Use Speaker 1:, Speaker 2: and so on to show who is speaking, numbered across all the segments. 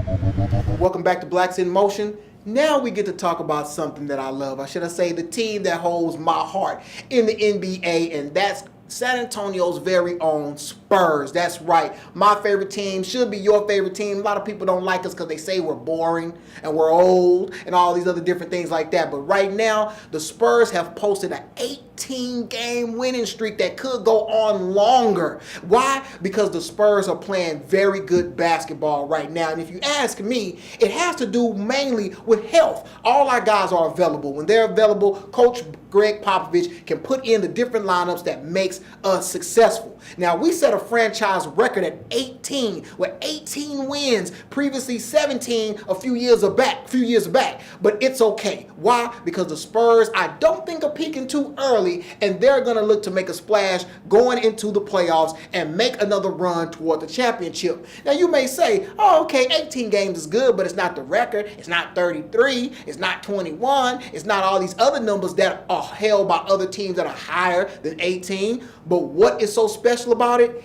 Speaker 1: Welcome back to Blacks in Motion. Now we get to talk about something that I love. Or should I say the team that holds my heart in the NBA, and that's San Antonio's very own Spurs. That's right. My favorite team should be your favorite team. A lot of people don't like us because they say we're boring and we're old and all these other different things like that. But right now, the Spurs have posted an 18-game winning streak that could go on longer. Why? Because the Spurs are playing very good basketball right now. And if you ask me, it has to do mainly with health. All our guys are available. When they're available, Coach Greg Popovich can put in the different lineups that makes us successful. Now, we set a franchise record at 18 with 18 wins, previously 17 a few years back. But it's okay. Why? Because the Spurs, I don't think, are peaking too early, and they're going to look to make a splash going into the playoffs and make another run toward the championship. Now, you may say, oh, okay, 18 games is good, but it's not the record. It's not 33. It's not 21. It's not all these other numbers that are held by other teams that are higher than 18. But what is so special about it?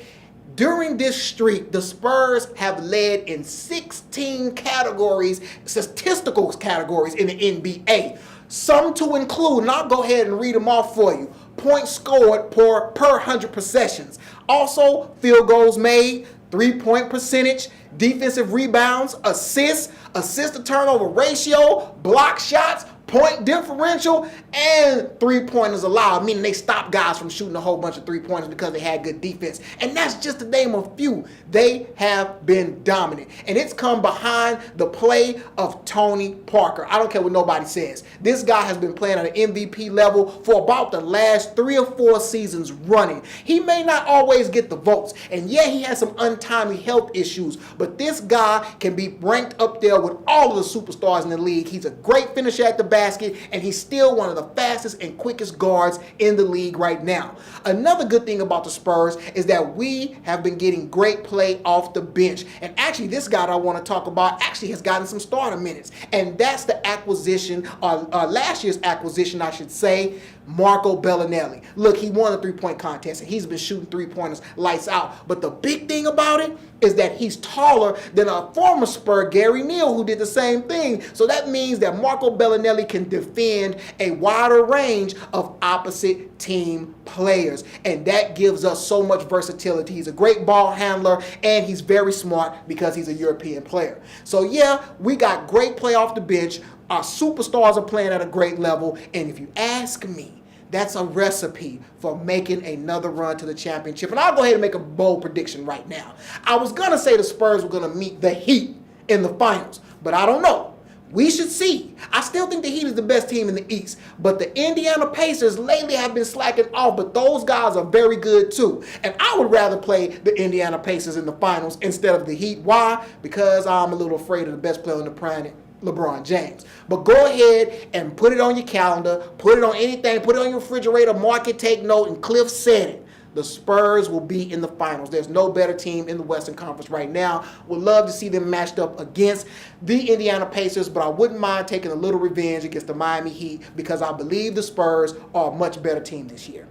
Speaker 1: During this streak, the Spurs have led in 16 categories, statistical categories in the NBA. Some to include, and I'll go ahead and read them off for you. Points scored per 100 possessions. Also, field goals made, three-point percentage, defensive rebounds, assists, assist-to-turnover ratio, block shots, point differential, and three-pointers allowed, meaning they stopped guys from shooting a whole bunch of three-pointers because they had good defense. And that's just to name a few. They have been dominant. And it's come behind the play of Tony Parker. I don't care what nobody says. This guy has been playing at an MVP level for about the last 3 or 4 seasons running. He may not always get the votes. And yeah, he has some untimely health issues. But this guy can be ranked up there with all of the superstars in the league. He's a great finisher at the basket, and he's still one of the fastest and quickest guards in the league right now. Another good thing about the Spurs is that we have been getting great play off the bench. And actually, this guy that I want to talk about actually has gotten some starter minutes. And that's the acquisition, last year's acquisition, I should say, Marco Bellinelli. Look, he won the three-point contest, and he's been shooting three-pointers lights out. But the big thing about it is that he's taller than a former Spur, Gary Neal, who did the same thing. So that means that Marco Bellinelli can defend a wider range of opposite team players. And that gives us so much versatility. He's a great ball handler, and he's very smart because he's a European player. So yeah, we got great play off the bench. Our superstars are playing at a great level. And if you ask me, that's a recipe for making another run to the championship. And I'll go ahead and make a bold prediction right now. I was going to say the Spurs were going to meet the Heat in the finals, but I don't know. We should see. I still think the Heat is the best team in the East, but the Indiana Pacers lately have been slacking off, but those guys are very good too. And I would rather play the Indiana Pacers in the finals instead of the Heat. Why? Because I'm a little afraid of the best player on the planet, LeBron James. But go ahead and put it on your calendar, put it on anything, put it on your refrigerator, mark it, take note, and Cliff said it. The Spurs will be in the finals. There's no better team in the Western Conference right now. Would love to see them matched up against the Indiana Pacers, but I wouldn't mind taking a little revenge against the Miami Heat because I believe the Spurs are a much better team this year.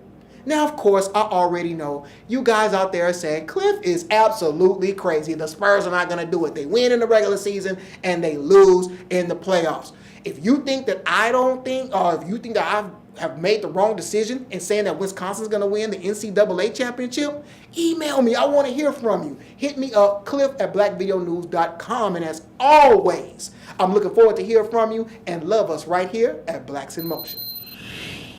Speaker 1: Now, of course, I already know you guys out there are saying Cliff is absolutely crazy. The Spurs are not going to do it. They win in the regular season and they lose in the playoffs. If you think that I don't think, or if you think that I have made the wrong decision in saying that Wisconsin's going to win the NCAA championship, email me. I want to hear from you. Hit me up, cliff@blackvideonews.com. And as always, I'm looking forward to hearing from you, and love us right here at Blacks in Motion.